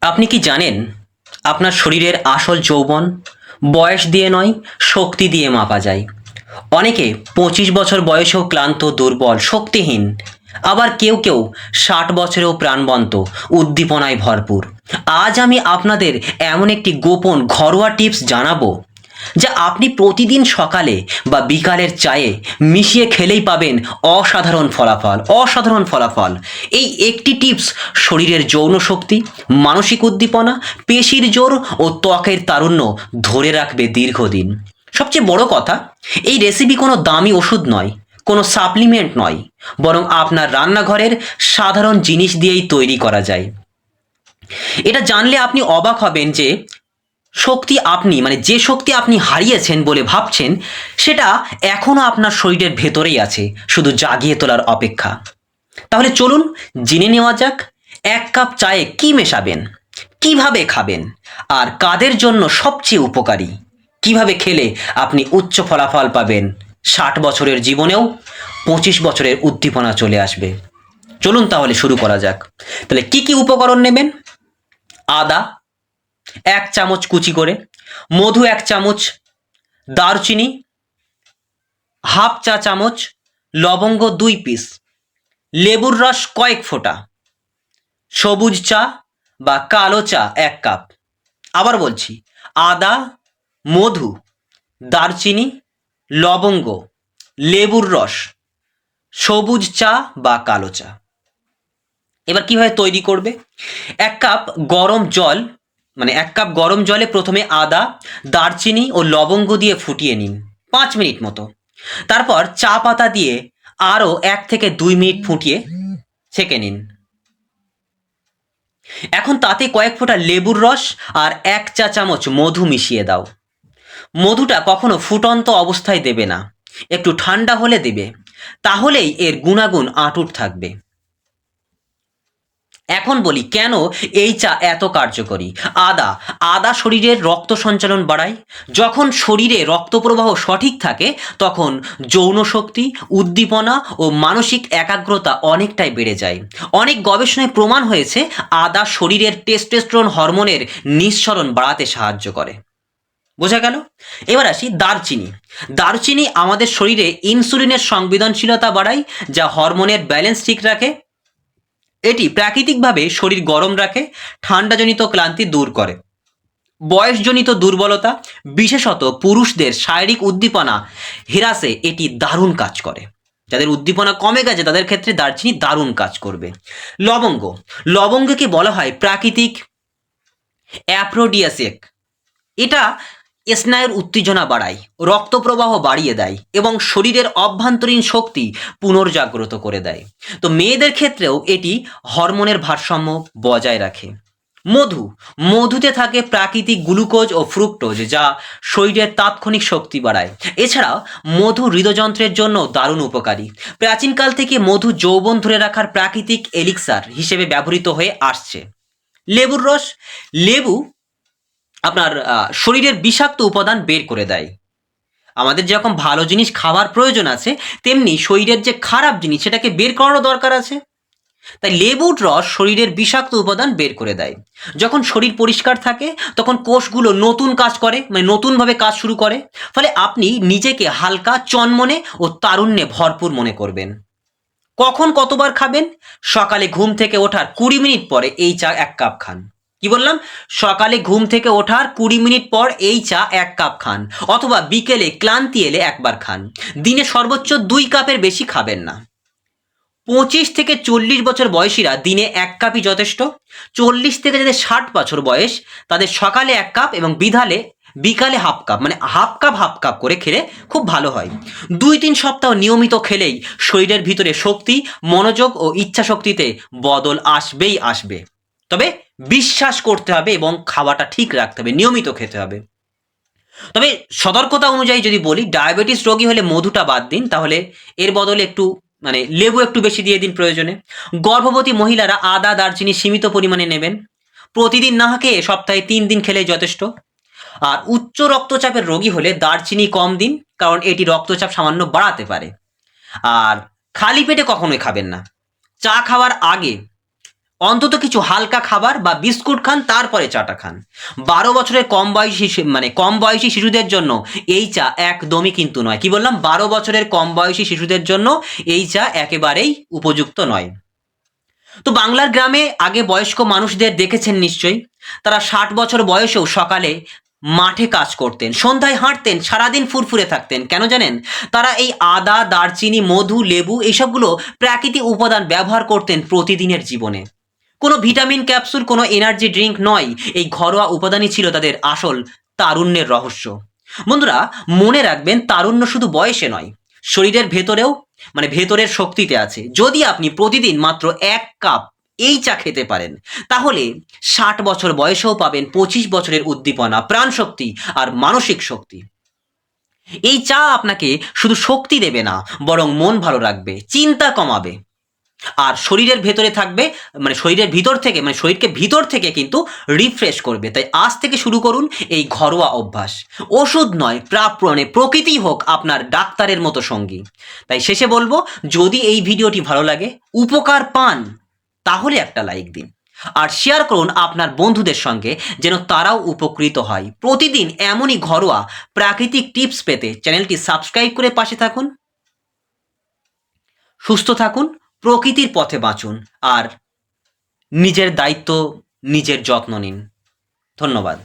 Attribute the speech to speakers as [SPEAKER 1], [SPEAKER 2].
[SPEAKER 1] আপনি কি জানেন আপনার শরীরের আসল যৌবন বয়স দিয়ে নয়, শক্তি দিয়ে মাপা যায়। অনেকে 25 বছর বয়সেও ক্লান্ত, দুর্বল, শক্তিহীন। আবার কেউ কেউ 60 বছরেও প্রাণবন্ত, উদ্দীপনায় ভরপুর। আজ আমি আপনাদের এমন একটি গোপন ঘরোয়া টিপস জানাবো যা আপনি প্রতিদিন সকালে বা বিকালের চায়ে মিশিয়ে খেলেই পাবেন অসাধারণ ফলাফল। অসাধারণ ফলাফল। এই একটি টিপস শরীরের যৌন শক্তি, মানসিক উদ্দীপনা, পেশির জোর ও ত্বকের তারুণ্য ধরে রাখবে দীর্ঘদিন। সবচেয়ে বড় কথা, এই রেসিপি কোনো দামি ওষুধ নয়, কোনো সাপ্লিমেন্ট নয়, বরং আপনার রান্নাঘরের সাধারণ জিনিস দিয়েই তৈরি করা যায়। এটা জানলে আপনি অবাক হবেন যে শক্তি আপনি যে শক্তি আপনি হারিয়েছেন বলে ভাবছেন, সেটা এখনো আপনার শরীরের ভেতরেই আছে, শুধু জাগিয়ে তোলার অপেক্ষা। তাহলে চলুন জেনে নেওয়া যাক, 1 কাপ চায়ে কি মেশাবেন, কিভাবে খাবেন, আর কাদের জন্য সবচেয়ে উপকারী। কিভাবে খেলে আপনি উচ্চ ফলাফল পাবেন, 60 বছরের জীবনেও 25 বছরের উদ্দীপনা চলে আসবে। চলুন তাহলে শুরু করা যাক। তাহলে কি কি উপকরণ নেবেন? আদা 1 চামচ কুচি করে, মধু 1 চামচ, দারচিনি হাফ চা চামচ, লবঙ্গ 2 পিস, লেবুর রস কয়েক ফোঁটা, সবুজ চা বা কালো চা 1 কাপ। আবার বলছি, আদা, মধু, দারচিনি, লবঙ্গ, লেবুর রস, সবুজ চা বা কালো চা। এবার কিভাবে তৈরি করবে? 1 কাপ গরম জল, 1 কাপ গরম জলে প্রথমে আদা, দারচিনি ও লবঙ্গ দিয়ে ফুটিয়ে নিন 5 মিনিট মতো। তারপর চা পাতা দিয়ে আরও 1 থেকে 2 মিনিট ফুটিয়ে ছেঁকে নিন। এখন তাতে কয়েক ফোঁটা লেবুর রস আর 1 চা চামচ মধু মিশিয়ে দাও। মধুটা কখনো ফুটন্ত অবস্থায় দেবে না, একটু ঠান্ডা হলে দেবে, তাহলেই এর গুণাগুণ অটুট থাকবে। এখন বলি কেন এই চা এত কার্যকরী। আদা আদা শরীরের রক্ত সঞ্চালন বাড়ায়। যখন শরীরে রক্ত প্রবাহ সঠিক থাকে, তখন যৌন শক্তি, উদ্দীপনা ও মানসিক একাগ্রতা অনেকটাই বেড়ে যায়। অনেক গবেষণায় প্রমাণ হয়েছে আদা শরীরের টেস্টোস্টেরন হরমোনের নিঃসরণ বাড়াতে সাহায্য করে। বোঝা গেল? এবার আসি দারচিনি। দারচিনি আমাদের শরীরে ইনসুলিনের সংবেদনশীলতা বাড়ায়, যা হরমোনের ব্যালেন্স ঠিক রাখে। এটি প্রাকৃতিকভাবে শরীর গরম রাখে, ঠান্ডাজনিত ক্লান্তি দূর করে, বয়সজনিত দুর্বলতা, বিশেষত পুরুষদের শারীরিক উদ্দীপনা হ্রাসে এটি দারুণ কাজ করে। যাদের উদ্দীপনা কমে গেছে তাদের ক্ষেত্রে দারচিনি দারুণ কাজ করবে। লবঙ্গ লবঙ্গকে বলা হয় প্রাকৃতিক অ্যাফ্রোডিয়াসিক। এটা স্নায়ুর উত্তেজনা বাড়ায়, রক্ত প্রবাহ বাড়িয়ে দেয় এবং শরীরের অভ্যন্তরীণ শক্তি পুনর্জাগ্রত করে দেয়। তো মেয়েদের ক্ষেত্রেও এটি হরমোনের ভারসাম্য বজায় রাখে। মধু মধুতে থাকে প্রাকৃতিক গ্লুকোজ ও ফ্রুক্টোজ, যা শরীরের তাৎক্ষণিক শক্তি বাড়ায়। এছাড়াও মধু হৃদযন্ত্রের জন্য দারুণ উপকারী। প্রাচীনকাল থেকে মধু যৌবন ধরে রাখার প্রাকৃতিক এলিক্সার হিসেবে ব্যবহৃত হয়ে আসছে। লেবুর রস লেবু আপনার শরীরের বিষাক্ত উপাদান বের করে দেয়। আমাদের যেরকম ভালো জিনিস খাওয়ার প্রয়োজন আছে, তেমনি শরীরের যে খারাপ জিনিস সেটাকে বের করানো দরকার আছে। তাই লেবুর রস শরীরের বিষাক্ত উপাদান বের করে দেয়। যখন শরীর পরিষ্কার থাকে, তখন কোষগুলো নতুন কাজ করে, নতুনভাবে কাজ শুরু করে। ফলে আপনি নিজেকে হালকা, চনমনে ও তারুণ্যে ভরপুর মনে করবেন। কখন কতবার খাবেন? সকালে ঘুম থেকে ওঠার 20 মিনিট পরে এই চা 1 কাপ খান। কি বললাম? সকালে ঘুম থেকে ওঠার 20 মিনিট পর এই চা 1 কাপ খান, অথবা বিকেলে ক্লান্তি এলে একবার খান। দিনে সর্বোচ্চ 2 কাপের বেশি খাবেন না। 25 থেকে 40 বছর বয়সীরা দিনে 1 কাপই যথেষ্ট। 40 থেকে যাদের 60 বছর বয়স, তাদের সকালে 1 কাপ এবং বিকালে হাফ কাপ, হাফ কাপ করে খেলে খুব ভালো হয়। 2-3 সপ্তাহ নিয়মিত খেলেই শরীরের ভিতরে শক্তি, মনোযোগ ও ইচ্ছা শক্তিতে বদল আসবেই আসবে। তবে বিশ্বাস করতে হবে এবং খাওয়াটা ঠিক রাখতে হবে, নিয়মিত খেতে হবে। তবে সতর্কতা অনুযায়ী যদি বলি, ডায়াবেটিস রোগী হলে মধুটা বাদ দিন, তাহলে এর বদলে একটু লেবু একটু বেশি দিয়ে দিন প্রয়োজনে। গর্ভবতী মহিলারা আদা, দারচিনি সীমিত পরিমাণে নেবেন। প্রতিদিন না খেয়ে সপ্তাহে 3 দিন খেলেই যথেষ্ট। আর উচ্চ রক্তচাপের রোগী হলে দারচিনি কম দিন, কারণ এটি রক্তচাপ সামান্য বাড়াতে পারে। আর খালি পেটে কখনোই খাবেন না। চা খাওয়ার আগে অন্তত কিছু হালকা খাবার বা বিস্কুট খান, তারপরে চাটা খান। 12 বছরের কম বয়সী শিশুদের জন্য এই চা একদমই কিন্তু নয়। কি বললাম? 12 বছরের কম বয়সী শিশুদের জন্য এই চা একেবারেই উপযুক্ত নয়। তো বাংলার গ্রামে আগে বয়স্ক মানুষদের দেখেছেন নিশ্চয়ই, তারা 60 বছর বয়সেও সকালে মাঠে কাজ করতেন, সন্ধ্যায় হাঁটতেন, সারাদিন ফুরফুরে থাকতেন। কেন জানেন? তারা এই আদা, দারচিনি, মধু, লেবু এইসবগুলো প্রাকৃতিক উপাদান ব্যবহার করতেন প্রতিদিনের জীবনে। কোনো ভিটামিন ক্যাপসুল, কোনো এনার্জি ড্রিঙ্ক নয়, এই ঘরোয়া উপাদানই ছিল তাদের আসল তারুণ্যের রহস্য। বন্ধুরা, মনে রাখবেন, তারুণ্য শুধু বয়সে নয়, শরীরের ভেতরেও, ভেতরের শক্তিতে আছে। যদি আপনি প্রতিদিন মাত্র 1 কাপ এই চা খেতে পারেন, তাহলে 60 বছর বয়সেও পাবেন 25 বছরের উদ্দীপনা, প্রাণশক্তি আর মানসিক শক্তি। এই চা আপনাকে শুধু শক্তি দেবে না, বরং মন ভালো রাখবে, চিন্তা কমাবে, আর শরীরের ভেতরে থাকবে, শরীরের ভিতর থেকে, শরীরকে ভিতর থেকে কিন্তু রিফ্রেশ করবে। তাই আজ থেকে শুরু করুন এই ঘরোয়া অভ্যাস। ওষুধ নয়, প্রকৃতি হোক আপনার ডাক্তারের মতো সঙ্গী। তাই শেষে বলবো, যদি এই ভিডিওটি ভালো লাগে, উপকার পান, তাহলে একটা লাইক দিন আর শেয়ার করুন আপনার বন্ধুদের সঙ্গে, যেন তারাও উপকৃত হয়। প্রতিদিন এমনই ঘরোয়া প্রাকৃতিক টিপস পেতে চ্যানেলটি সাবস্ক্রাইব করে পাশে থাকুন। সুস্থ থাকুন, প্রকৃতির পথে বাঁচুন, আর নিজের দায়িত্ব, নিজের যত্ন নিন। ধন্যবাদ।